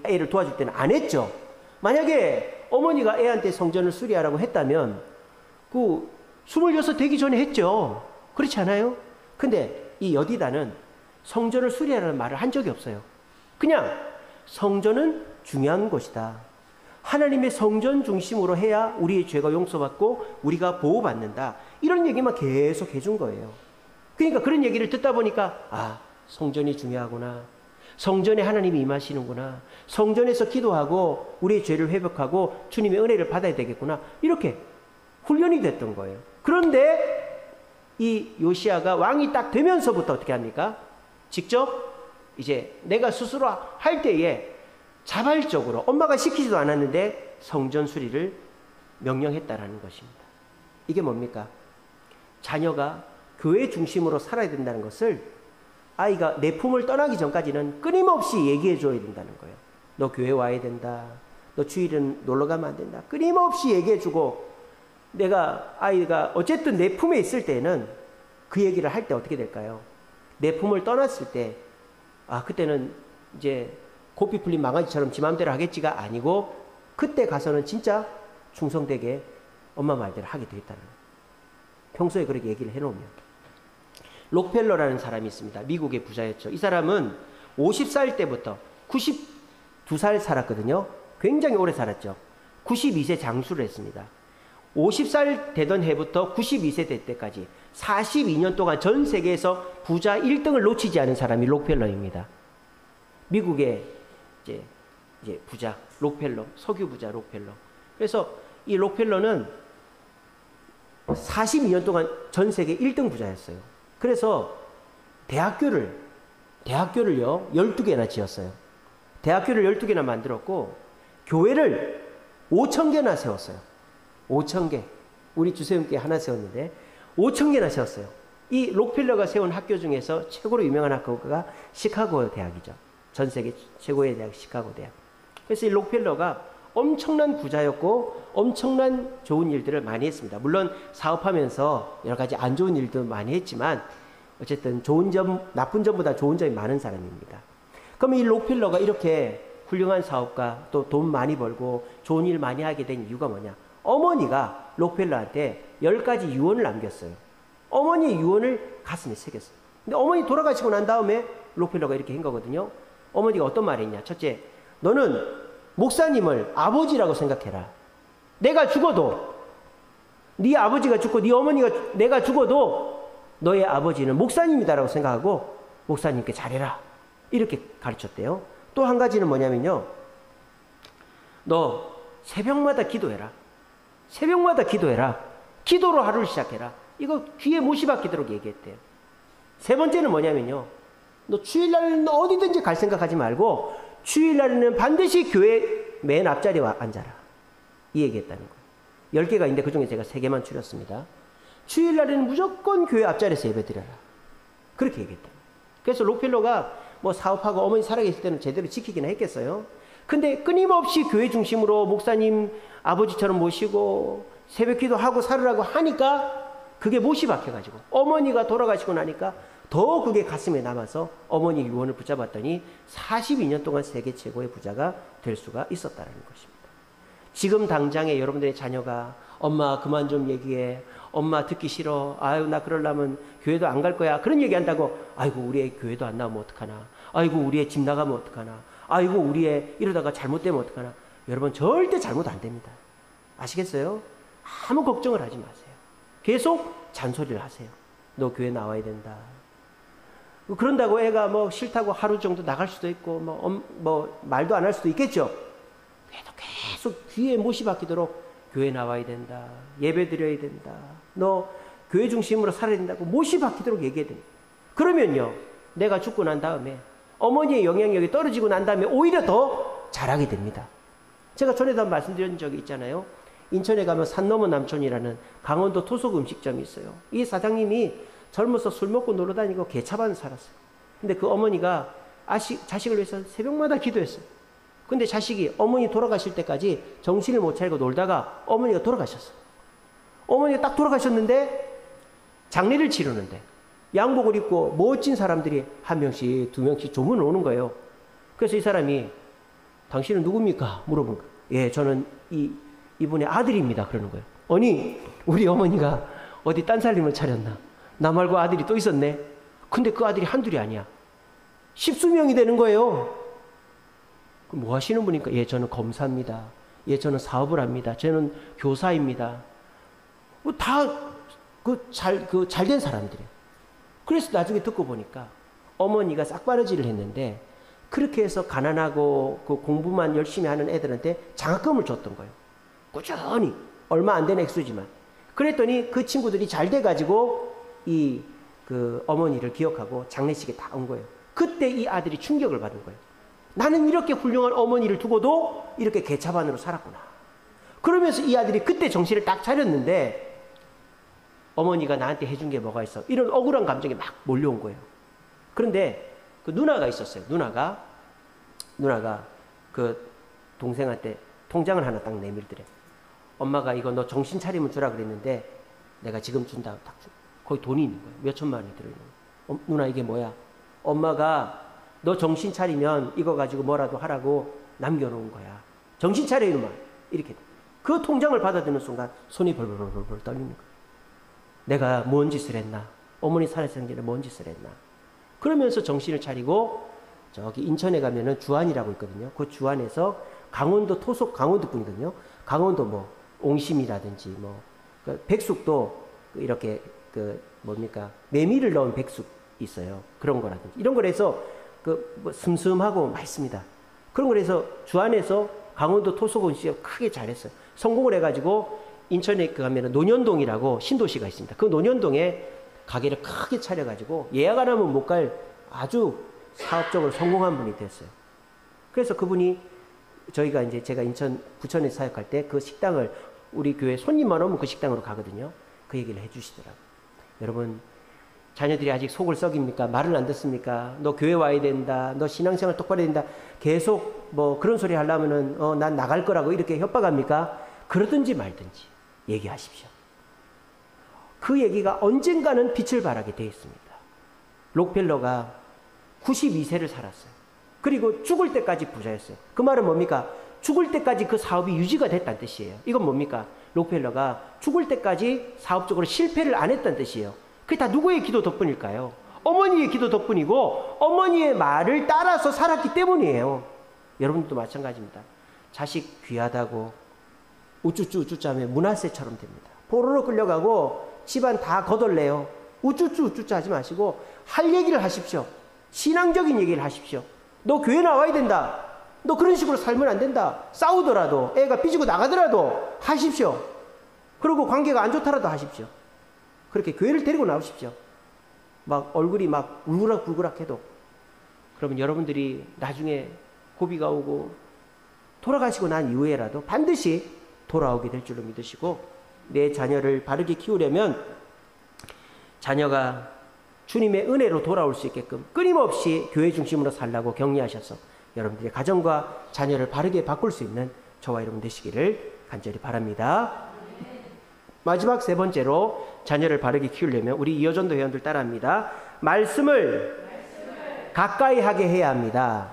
애를 도와줄 때는 안 했죠. 만약에 어머니가 애한테 성전을 수리하라고 했다면 26 되기 전에 했죠. 그렇지 않아요? 근데 이 여디다는 성전을 수리하라는 말을 한 적이 없어요. 그냥 성전은 중요한 곳이다. 하나님의 성전 중심으로 해야 우리의 죄가 용서받고 우리가 보호받는다. 이런 얘기만 계속 해준 거예요. 그러니까 그런 얘기를 듣다 보니까 성전이 중요하구나. 성전에 하나님이 임하시는구나. 성전에서 기도하고 우리의 죄를 회복하고 주님의 은혜를 받아야 되겠구나. 이렇게 훈련이 됐던 거예요. 그런데 이 요시야가 왕이 딱 되면서부터 어떻게 합니까? 직접 이제 내가 스스로 할 때에 자발적으로 엄마가 시키지도 않았는데 성전 수리를 명령했다라는 것입니다. 이게 뭡니까? 자녀가 교회 중심으로 살아야 된다는 것을 아이가 내 품을 떠나기 전까지는 끊임없이 얘기해 줘야 된다는 거예요. 너 교회 와야 된다. 너 주일은 놀러 가면 안 된다. 끊임없이 얘기해 주고 아이가 어쨌든 내 품에 있을 때는 그 얘기를 할 때 어떻게 될까요? 내 품을 떠났을 때 그때는 이제 고삐 풀린 망아지처럼 지 맘대로 하겠지가 아니고 그때 가서는 진짜 충성되게 엄마 말대로 하게 되겠다는 거예요. 평소에 그렇게 얘기를 해놓으면. 록펠러라는 사람이 있습니다. 미국의 부자였죠. 이 사람은 50살 때부터 92살 살았거든요. 굉장히 오래 살았죠. 92세 장수를 했습니다. 50살 되던 해부터 92세 될 때까지 42년 동안 전 세계에서 부자 1등을 놓치지 않은 사람이 록펠러입니다. 미국의 이제 부자 록펠러, 석유 부자 록펠러. 그래서 이 록펠러는 42년 동안 전 세계 1등 부자였어요. 그래서 대학교를요 12개나 지었어요. 대학교를 12개나 만들었고 교회를 5,000개나 세웠어요. 5,000개. 우리 주세움께 하나 세웠는데 5,000개나 세웠어요. 이 록펠러가 세운 학교 중에서 최고로 유명한 학교가 시카고 대학이죠. 전 세계 최고의 대학 시카고 대학. 그래서 이 록펠러가 엄청난 부자였고 엄청난 좋은 일들을 많이 했습니다. 물론 사업하면서 여러 가지 안 좋은 일도 많이 했지만 어쨌든 좋은 점, 나쁜 점보다 좋은 점이 많은 사람입니다. 그럼 이 록펠러가 이렇게 훌륭한 사업가, 또 돈 많이 벌고 좋은 일 많이 하게 된 이유가 뭐냐? 어머니가 록펠러한테 10가지 유언을 남겼어요. 어머니의 유언을 가슴에 새겼어요. 근데 어머니 돌아가시고 난 다음에 록펠러가 이렇게 한 거거든요. 어머니가 어떤 말을 했냐? 첫째, 너는 목사님을 아버지라고 생각해라. 내가 죽어도, 네 아버지가 죽고 네 어머니가 내가 죽어도 너의 아버지는 목사님이다라고 생각하고 목사님께 잘해라. 이렇게 가르쳤대요. 또 한 가지는 뭐냐면요. 너 새벽마다 기도해라. 새벽마다 기도해라. 기도로 하루를 시작해라. 이거 귀에 못이 박히도록 얘기했대요. 세 번째는 뭐냐면요. 너 주일날은 어디든지 갈 생각하지 말고 주일날에는 반드시 교회 맨 앞자리에 앉아라. 이 얘기했다는 거예요. 10개가 있는데 그중에 제가 3개만 추렸습니다. 주일날에는 무조건 교회 앞자리에서 예배드려라. 그렇게 얘기했다. 그래서 록펠러가 뭐 사업하고 어머니 살아계실 때는 제대로 지키기는 했겠어요. 근데 끊임없이 교회 중심으로 목사님 아버지처럼 모시고 새벽 기도하고 살으라고 하니까 그게 못이 박혀가지고 어머니가 돌아가시고 나니까 더 그게 가슴에 남아서 어머니 유언을 붙잡았더니 42년 동안 세계 최고의 부자가 될 수가 있었다는 것입니다. 지금 당장에 여러분들의 자녀가 엄마 그만 좀 얘기해. 엄마 듣기 싫어. 아유 나 그러려면 교회도 안 갈 거야. 그런 얘기한다고 아이고 우리 애 교회도 안 나오면 어떡하나. 아이고 우리 애 집 나가면 어떡하나. 아이고 우리 애 이러다가 잘못되면 어떡하나. 여러분 절대 잘못 안 됩니다. 아시겠어요? 아무 걱정을 하지 마세요. 계속 잔소리를 하세요. 너 교회 나와야 된다. 그런다고 애가 뭐 싫다고 하루 정도 나갈 수도 있고 뭐 말도 안 할 수도 있겠죠. 그래도 계속 귀에 못이 박히도록 교회 나와야 된다. 예배 드려야 된다. 너 교회 중심으로 살아야 된다고 못이 박히도록 얘기해야 됩니다. 그러면요. 내가 죽고 난 다음에 어머니의 영향력이 떨어지고 난 다음에 오히려 더 잘하게 됩니다. 제가 전에도 말씀드린 적이 있잖아요. 인천에 가면 산 넘어 남촌이라는 강원도 토속 음식점이 있어요. 이 사장님이 젊어서 술 먹고 놀러 다니고 개차반 살았어요. 근데 그 어머니가 자식을 위해서 새벽마다 기도했어요. 근데 자식이 어머니 돌아가실 때까지 정신을 못 차리고 놀다가 어머니가 돌아가셨어요. 어머니가 딱 돌아가셨는데 장례를 치르는데 양복을 입고 멋진 사람들이 한 명씩 두 명씩 조문을 오는 거예요. 그래서 이 사람이 당신은 누굽니까? 물어본 거예요. 예, 저는 이분의 아들입니다. 그러는 거예요. 아니 우리 어머니가 어디 딴 살림을 차렸나? 나 말고 아들이 또 있었네. 근데 그 아들이 한둘이 아니야. 10수명이 되는 거예요. 뭐 하시는 분입니까? 예, 저는 검사입니다. 예, 저는 사업을 합니다. 저는 교사입니다. 뭐 다 잘된 사람들이에요. 그래서 나중에 듣고 보니까 어머니가 싹바라지를 했는데 그렇게 해서 가난하고 그 공부만 열심히 하는 애들한테 장학금을 줬던 거예요. 꾸준히 얼마 안 되는 액수지만. 그랬더니 그 친구들이 잘 돼가지고 그 어머니를 기억하고 장례식에 다 온 거예요. 그때 이 아들이 충격을 받은 거예요. 나는 이렇게 훌륭한 어머니를 두고도 이렇게 개차반으로 살았구나. 그러면서 이 아들이 그때 정신을 딱 차렸는데 어머니가 나한테 해준 게 뭐가 있어? 이런 억울한 감정이 막 몰려온 거예요. 그런데 그 누나가 있었어요. 누나가 그 동생한테 통장을 하나 딱 내밀더래. 엄마가 이거 너 정신 차리면 주라 그랬는데 내가 지금 준다. 딱 줘. 거기 돈이 있는 거예요. 몇 천만 원이 들어있는 거예요. 누나 이게 뭐야? 엄마가 너 정신 차리면 이거 가지고 뭐라도 하라고 남겨놓은 거야. 정신 차려 이놈아. 이렇게. 그 통장을 받아드는 순간 손이 벌벌벌벌 떨리는 거예요. 내가 뭔 짓을 했나? 어머니 살아있는 전에 뭔 짓을 했나? 그러면서 정신을 차리고 저기 인천에 가면은 주안이라고 있거든요. 그 주안에서 강원도 토속 강원도뿐이거든요. 강원도 뭐 옹심이라든지 뭐 백숙도 이렇게 메밀을 넣은 백숙 있어요. 그런 거라든지 이런 걸 해서 뭐 슴슴하고 맛있습니다. 그런 걸 해서 주안에서 강원도 토속 음식을 크게 잘했어요. 성공을 해가지고 인천에 가면은 논현동이라고 신도시가 있습니다. 그 논현동에 가게를 크게 차려가지고 예약 안 하면 못 갈 아주 사업적으로 성공한 분이 됐어요. 그래서 그분이 제가 부천에 사역할 때 그 식당을 우리 교회 손님만 오면 그 식당으로 가거든요. 그 얘기를 해주시더라고요. 여러분, 자녀들이 아직 속을 썩입니까? 말을 안 듣습니까? 너 교회 와야 된다. 너 신앙생활 똑바로 해야 된다. 계속 뭐 그런 소리 하려면은 난 나갈 거라고 이렇게 협박합니까? 그러든지 말든지 얘기하십시오. 그 얘기가 언젠가는 빛을 발하게 되어 있습니다. 록펠러가 92세를 살았어요. 그리고 죽을 때까지 부자였어요. 그 말은 뭡니까? 죽을 때까지 그 사업이 유지가 됐다는 뜻이에요. 이건 뭡니까? 록펠러가 죽을 때까지 사업적으로 실패를 안 했다는 뜻이에요. 그게 다 누구의 기도 덕분일까요? 어머니의 기도 덕분이고 어머니의 말을 따라서 살았기 때문이에요. 여러분도 마찬가지입니다. 자식 귀하다고 우쭈쭈 하면 문하세처럼 됩니다. 포로로 끌려가고 집안 다 거덜내요. 우쭈쭈 하지 마시고 할 얘기를 하십시오. 신앙적인 얘기를 하십시오. 너 교회 나와야 된다. 너 그런 식으로 살면 안 된다. 싸우더라도 애가 삐지고 나가더라도 하십시오. 그리고 관계가 안 좋더라도 하십시오. 그렇게 교회를 데리고 나오십시오. 막 얼굴이 막 울그락불그락해도. 그러면 여러분들이 나중에 고비가 오고 돌아가시고 난 이후에라도 반드시 돌아오게 될 줄로 믿으시고, 내 자녀를 바르게 키우려면 자녀가 주님의 은혜로 돌아올 수 있게끔 끊임없이 교회 중심으로 살라고 격려하셔서 여러분들의 가정과 자녀를 바르게 바꿀 수 있는 저와 여러분 되시기를 간절히 바랍니다. 마지막 세 번째로 자녀를 바르게 키우려면 우리 이어전도 회원들 따라합니다. 말씀을 가까이 하게 해야 합니다.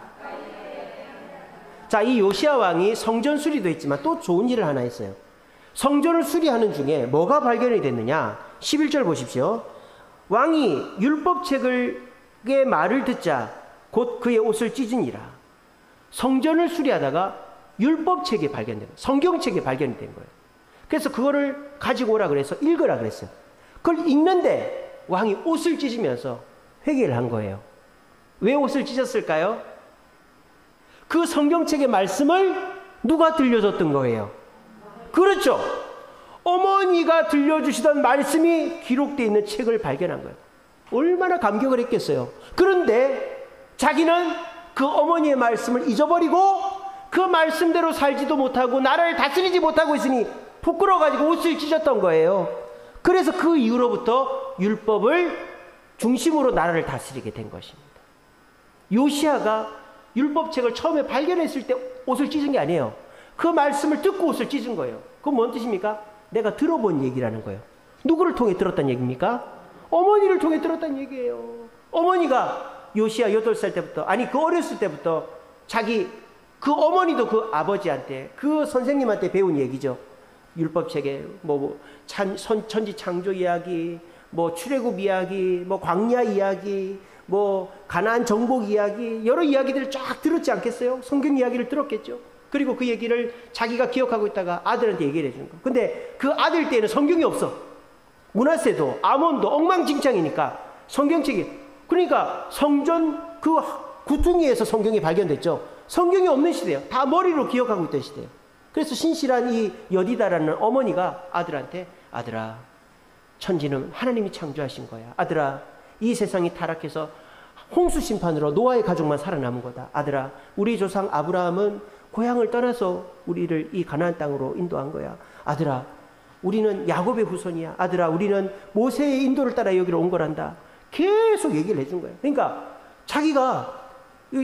자, 이 요시야 왕이 성전 수리도 했지만 또 좋은 일을 하나 했어요. 성전을 수리하는 중에 뭐가 발견이 됐느냐? 11절 보십시오. 왕이 율법책의 말을 듣자 곧 그의 옷을 찢으니라. 성전을 수리하다가 율법책이 발견된 거예요. 성경책이 발견이 된 거예요. 그래서 그거를 가지고 오라 그래서 읽으라 그랬어요. 그걸 읽는데 왕이 옷을 찢으면서 회개를 한 거예요. 왜 옷을 찢었을까요? 그 성경책의 말씀을 누가 들려줬던 거예요? 그렇죠. 어머니가 들려주시던 말씀이 기록되어 있는 책을 발견한 거예요. 얼마나 감격을 했겠어요. 그런데 자기는 그 어머니의 말씀을 잊어버리고 그 말씀대로 살지도 못하고 나라를 다스리지 못하고 있으니 부끄러워가지고 옷을 찢었던 거예요. 그래서 그 이후로부터 율법을 중심으로 나라를 다스리게 된 것입니다. 요시야가 율법책을 처음에 발견했을 때 옷을 찢은 게 아니에요. 그 말씀을 듣고 옷을 찢은 거예요. 그건 뭔 뜻입니까? 내가 들어본 얘기라는 거예요. 누구를 통해 들었다는 얘기입니까? 어머니를 통해 들었다는 얘기예요. 어머니가 요시야 8살 때부터, 아니 그 어렸을 때부터 자기 그 어머니도 그 아버지한테, 그 선생님한테 배운 얘기죠. 율법책에 천지 창조 이야기, 출애굽 이야기, 광야 이야기, 가나안 정복 이야기, 여러 이야기들을 쫙 들었지 않겠어요? 성경 이야기를 들었겠죠. 그리고 그 얘기를 자기가 기억하고 있다가 아들한테 얘기를 해주는 거예요. 근데 그 아들 때는 성경이 없어. 므낫세도 아몬도 엉망진창이니까 성경책이, 그러니까 성전 그 구퉁이에서 성경이 발견됐죠. 성경이 없는 시대예요. 다 머리로 기억하고 있던 시대예요. 그래서 신실한 이 여디다라는 어머니가 아들한테, 아들아, 천지는 하나님이 창조하신 거야. 아들아, 이 세상이 타락해서 홍수 심판으로 노아의 가족만 살아남은 거다. 아들아, 우리 조상 아브라함은 고향을 떠나서 우리를 이 가나안 땅으로 인도한 거야. 아들아, 우리는 야곱의 후손이야. 아들아, 우리는 모세의 인도를 따라 여기로 온 거란다. 계속 얘기를 해준 거예요. 그러니까 자기가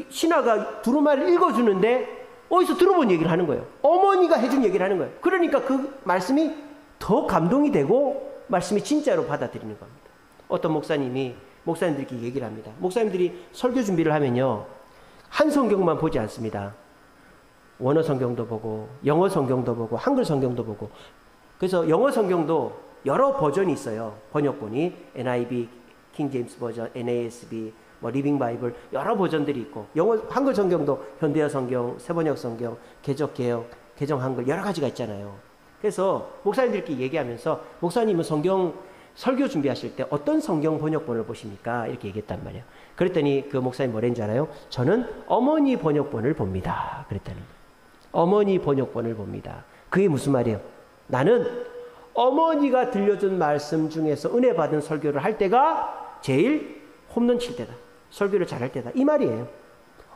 신하가 두루마리를 읽어주는데 어디서 들어본 얘기를 하는 거예요. 어머니가 해준 얘기를 하는 거예요. 그러니까 그 말씀이 더 감동이 되고 말씀이 진짜로 받아들이는 겁니다. 어떤 목사님들끼리 얘기를 합니다. 목사님들이 설교 준비를 하면요, 한 성경만 보지 않습니다. 원어 성경도 보고 영어 성경도 보고 한글 성경도 보고. 그래서 영어 성경도 여러 버전이 있어요. 번역본이 NIV, 킹 제임스 버전, NASB, 뭐 리빙 바이블 여러 버전들이 있고 영어 한글 성경도 현대어 성경, 세번역 성경, 개적 개역, 개정 한글 여러 가지가 있잖아요. 그래서 목사님들끼리 얘기하면서 목사님은 성경 설교 준비하실 때 어떤 성경 번역본을 보십니까? 이렇게 얘기했단 말이에요. 그랬더니 그 목사님 뭐랬는지 알아요? 저는 어머니 번역본을 봅니다. 그랬더니 어머니 번역본을 봅니다. 그게 무슨 말이에요? 나는 어머니가 들려준 말씀 중에서 은혜 받은 설교를 할 때가 제일 홈런 칠 때다. 설교를 잘할 때다. 이 말이에요.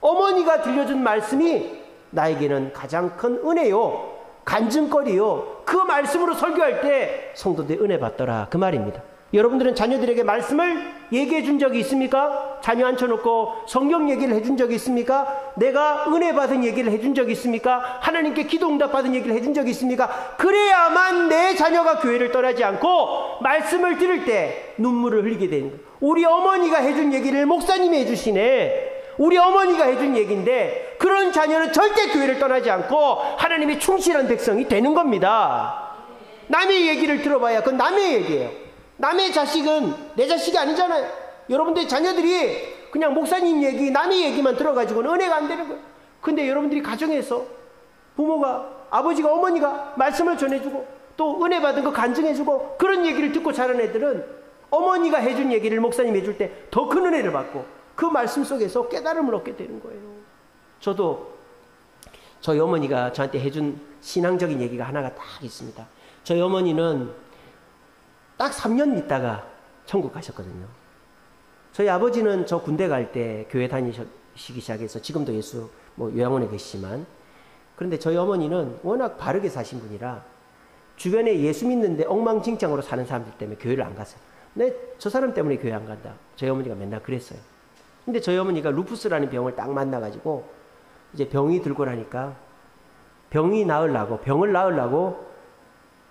어머니가 들려준 말씀이 나에게는 가장 큰 은혜요. 간증거리요. 그 말씀으로 설교할 때 성도들이 은혜 받더라. 그 말입니다. 여러분들은 자녀들에게 말씀을 얘기해 준 적이 있습니까? 자녀 앉혀놓고 성경 얘기를 해준 적이 있습니까? 내가 은혜 받은 얘기를 해준 적이 있습니까? 하나님께 기도 응답 받은 얘기를 해준 적이 있습니까? 그래야만 내 자녀가 교회를 떠나지 않고 말씀을 들을 때 눈물을 흘리게 되는 거예요. 우리 어머니가 해준 얘기를 목사님이 해주시네. 우리 어머니가 해준 얘기인데 그런 자녀는 절대 교회를 떠나지 않고 하나님의 충실한 백성이 되는 겁니다. 남의 얘기를 들어봐야 그건 남의 얘기예요. 남의 자식은 내 자식이 아니잖아요. 여러분들의 자녀들이 그냥 목사님 얘기, 남의 얘기만 들어가지고는 은혜가 안 되는 거예요. 근데 여러분들이 가정에서 부모가, 아버지가, 어머니가 말씀을 전해주고 또 은혜 받은 거 간증해주고 그런 얘기를 듣고 자란 애들은 어머니가 해준 얘기를 목사님이 해줄 때 더 큰 은혜를 받고 그 말씀 속에서 깨달음을 얻게 되는 거예요. 저도 저희 어머니가 저한테 해준 신앙적인 얘기가 하나가 딱 있습니다. 저희 어머니는 딱 3년 있다가 천국 가셨거든요. 저희 아버지는 저 군대 갈 때 교회 다니시기 시작해서 지금도 예수 요양원에 계시지만 그런데 저희 어머니는 워낙 바르게 사신 분이라 주변에 예수 믿는데 엉망진창으로 사는 사람들 때문에 교회를 안 갔어요. 네, 저 사람 때문에 교회 안 간다. 저희 어머니가 맨날 그랬어요. 근데 저희 어머니가 루푸스라는 병을 딱 만나가지고 이제 병이 들고 나니까 병을 나으려고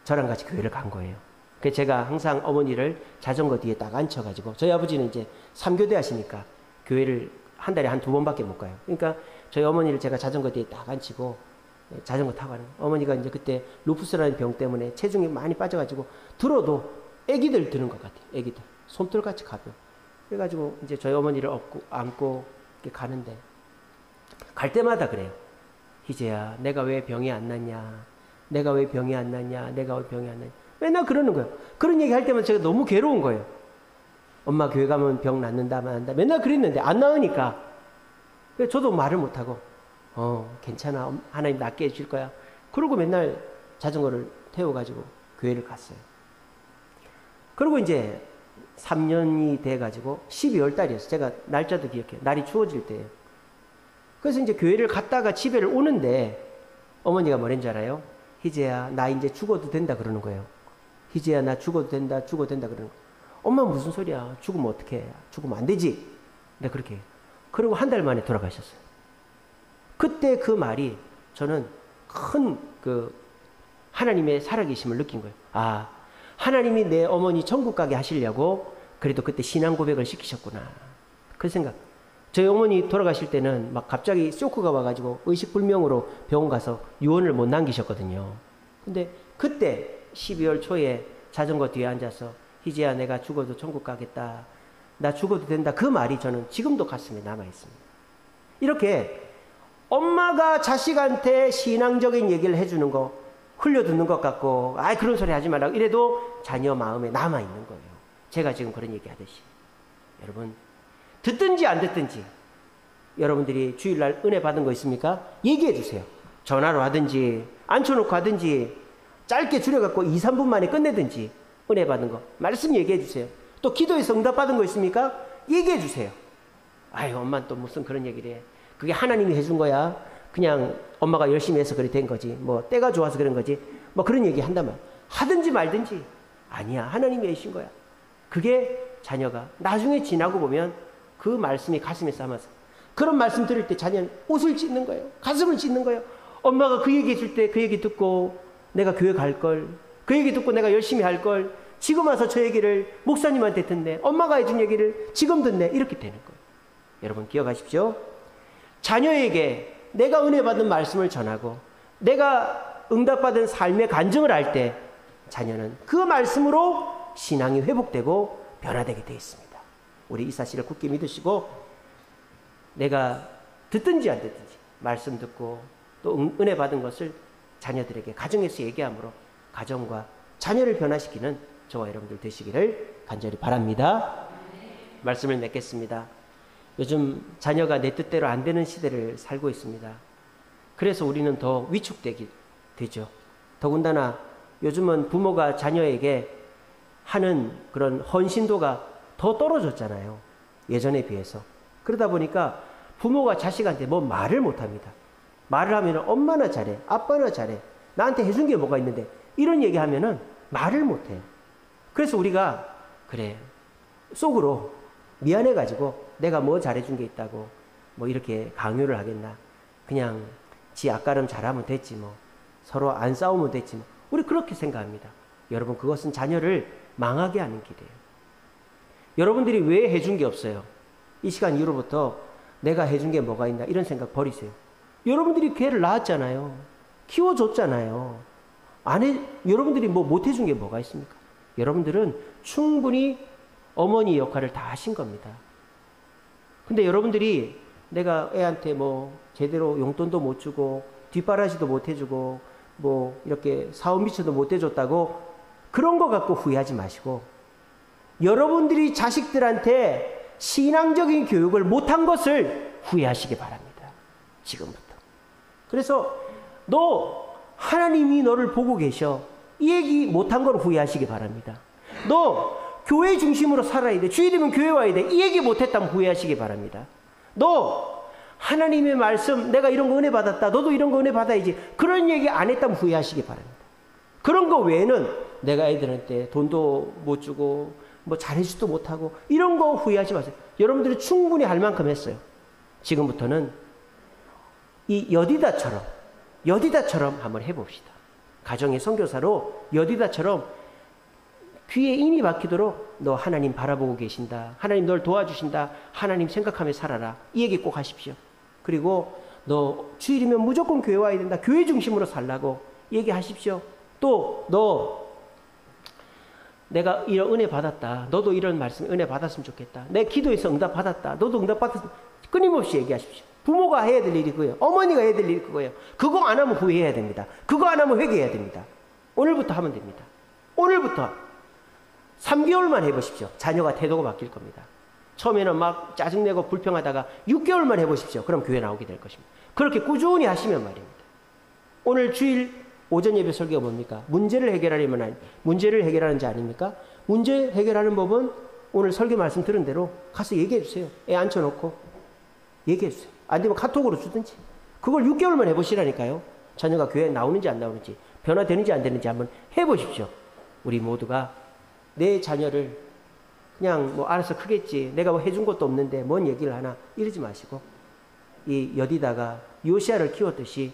저랑 같이 교회를 간 거예요. 그래서 제가 항상 어머니를 자전거 뒤에 딱 앉혀가지고 저희 아버지는 이제 3교대 하시니까 교회를 한 달에 한 2번밖에 못 가요. 그러니까 저희 어머니를 제가 자전거 뒤에 딱 앉히고 자전거 타고 가는 거예요. 어머니가 이제 그때 루푸스라는 병 때문에 체중이 많이 빠져가지고 들어도 애기들 드는 것 같아요. 애기들 솜털같이 가벼워. 그래가지고 이제 저희 어머니를 안고 이렇게 가는데 갈 때마다 그래요. 희재야, 내가 왜 병이 안 났냐? 내가 왜 병이 안 났냐? 내가 왜 병이 안 났냐? 맨날 그러는 거예요. 그런 얘기 할 때마다 제가 너무 괴로운 거예요. 엄마 교회 가면 병 낫는다, 만한다. 맨날 그랬는데 안 나으니까. 그래서 저도 말을 못하고, 괜찮아. 하나님 낫게 해줄 거야. 그러고 맨날 자전거를 태워가지고 교회를 갔어요. 그리고 이제 3년이 돼가지고 12월 달이었어요. 제가 날짜도 기억해요. 날이 추워질 때예요. 그래서 이제 교회를 갔다가 집에를 오는데 어머니가 뭐랬는지 알아요? 희재야, 나 이제 죽어도 된다 그러는 거예요. 희재야, 나 죽어도 된다 그러는 거예요. 엄마 무슨 소리야? 죽으면 어떡해? 죽으면 안 되지. 내가 그렇게 해요. 그리고 한 달 만에 돌아가셨어요. 그때 그 말이 저는 큰 하나님의 살아계심을 느낀 거예요. 아, 하나님이 내 어머니 천국 가게 하시려고 그래도 그때 신앙 고백을 시키셨구나. 그 생각. 저희 어머니 돌아가실 때는 막 갑자기 쇼크가 와가지고 의식불명으로 병원 가서 유언을 못 남기셨거든요. 근데 그때 12월 초에 자전거 뒤에 앉아서 희재야, 내가 죽어도 천국 가겠다. 나 죽어도 된다. 그 말이 저는 지금도 가슴에 남아있습니다. 이렇게 엄마가 자식한테 신앙적인 얘기를 해주는 거 흘려듣는 것 같고 그런 소리 하지 말라고 이래도 자녀 마음에 남아있는 거예요. 제가 지금 그런 얘기 하듯이. 여러분 듣든지 안 듣든지 여러분들이 주일날 은혜 받은 거 있습니까? 얘기해 주세요. 전화로 하든지 앉혀놓고 하든지 짧게 줄여갖고 2, 3분 만에 끝내든지 은혜 받은 거 말씀 얘기해 주세요. 또 기도에서 응답 받은 거 있습니까? 얘기해 주세요. 아유, 엄마는 또 무슨 그런 얘기를 해. 그게 하나님이 해준 거야. 그냥 엄마가 열심히 해서 그래 된 거지. 때가 좋아서 그런 거지. 그런 얘기 한다면 하든지 말든지 아니야. 하나님이 해주신 거야. 그게 자녀가 나중에 지나고 보면 그 말씀이 가슴에 쌓여서 그런 말씀 들을 때 자녀는 옷을 찢는 거예요. 가슴을 찢는 거예요. 엄마가 그 얘기 해줄 때 그 얘기 듣고 내가 교회 갈 걸, 그 얘기 듣고 내가 열심히 할 걸, 지금 와서 저 얘기를 목사님한테 듣네. 엄마가 해준 얘기를 지금 듣네. 이렇게 되는 거예요. 여러분 기억하십시오. 자녀에게 내가 은혜 받은 말씀을 전하고 내가 응답받은 삶의 간증을 할 때 자녀는 그 말씀으로 신앙이 회복되고 변화되게 되어 있습니다. 우리 이 사실을 굳게 믿으시고 내가 듣든지 안 듣든지 말씀 듣고 또 은혜 받은 것을 자녀들에게 가정에서 얘기함으로 가정과 자녀를 변화시키는 저와 여러분들 되시기를 간절히 바랍니다. 말씀을 맺겠습니다. 요즘 자녀가 내 뜻대로 안 되는 시대를 살고 있습니다. 그래서 우리는 더 위축되게 되죠. 더군다나 요즘은 부모가 자녀에게 하는 그런 헌신도가 더 떨어졌잖아요. 예전에 비해서. 그러다 보니까 부모가 자식한테 뭐 말을 못합니다. 말을 하면 엄마나 잘해, 아빠나 잘해, 나한테 해준 게 뭐가 있는데 이런 얘기하면은 말을 못해요. 그래서 우리가 그래 속으로 미안해가지고 내가 뭐 잘해준 게 있다고 뭐 이렇게 강요를 하겠나. 그냥 지 앞가름 잘하면 됐지 뭐. 서로 안 싸우면 됐지 뭐. 우리 그렇게 생각합니다. 여러분 그것은 자녀를 망하게 하는 길이에요. 여러분들이 왜 해준 게 없어요? 이 시간 이후로부터 내가 해준 게 뭐가 있나 이런 생각 버리세요. 여러분들이 걔를 낳았잖아요. 키워줬잖아요. 여러분들이 뭐 못 해준 게 뭐가 있습니까? 여러분들은 충분히 어머니 역할을 다 하신 겁니다. 근데 여러분들이 내가 애한테 뭐 제대로 용돈도 못 주고 뒷바라지도 못 해주고 뭐 이렇게 사업 미처도 못 해줬다고 그런 거 갖고 후회하지 마시고 여러분들이 자식들한테 신앙적인 교육을 못한 것을 후회하시기 바랍니다. 지금부터. 그래서 너 하나님이 너를 보고 계셔. 이 얘기 못한 걸 후회하시기 바랍니다. 너 교회 중심으로 살아야 돼. 주일이면 교회 와야 돼. 이 얘기 못했다면 후회하시기 바랍니다. 너 하나님의 말씀 내가 이런 거 은혜 받았다. 너도 이런 거 은혜 받아야지. 그런 얘기 안 했다면 후회하시기 바랍니다. 그런 거 외에는 내가 애들한테 돈도 못 주고 뭐 잘해주지도 못하고 이런 거 후회하지 마세요. 여러분들이 충분히 할 만큼 했어요. 지금부터는 이 여디다처럼 한번 해봅시다. 가정의 선교사로 여디다처럼 귀에 인이 박히도록 너 하나님 바라보고 계신다. 하나님 널 도와주신다. 하나님 생각하며 살아라. 이 얘기 꼭 하십시오. 그리고 너 주일이면 무조건 교회 와야 된다. 교회 중심으로 살라고 얘기하십시오. 또 너 내가 이런 은혜 받았다. 너도 이런 말씀 은혜 받았으면 좋겠다. 내 기도에서 응답 받았다. 너도 응답 받았으면 끊임없이 얘기하십시오. 부모가 해야 될 일이 그거예요. 어머니가 해야 될 일이 그거예요. 그거 안 하면 후회해야 됩니다. 그거 안 하면 회개해야 됩니다. 오늘부터 하면 됩니다. 오늘부터 3개월만 해보십시오. 자녀가 태도가 바뀔 겁니다. 처음에는 막 짜증내고 불평하다가 6개월만 해보십시오. 그럼 교회 나오게 될 것입니다. 그렇게 꾸준히 하시면 말입니다. 오늘 주일 오전 예배 설교가 뭡니까? 문제를 해결하는 자 아닙니까? 문제 해결하는 법은 오늘 설교 말씀 들은 대로 가서 얘기해 주세요. 애 앉혀놓고 얘기해 주세요. 안 되면 카톡으로 주든지. 그걸 6개월만 해보시라니까요. 자녀가 교회에 나오는지 안 나오는지 변화되는지 안 되는지 한번 해보십시오. 우리 모두가 내 자녀를 그냥 뭐 알아서 크겠지. 내가 뭐 해준 것도 없는데 뭔 얘기를 하나 이러지 마시고 이 여디다가 요시아를 키웠듯이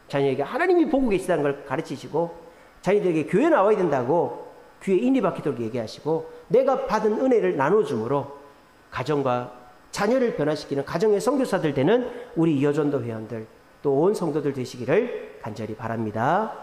자녀에게 하나님이 보고 계시다는 걸 가르치시고 자녀들에게 교회 나와야 된다고 귀에 인이 박히도록 얘기하시고 내가 받은 은혜를 나눠줌으로 가정과 자녀를 변화시키는 가정의 선교사들 되는 우리 이어전도 회원들 또 온 성도들 되시기를 간절히 바랍니다.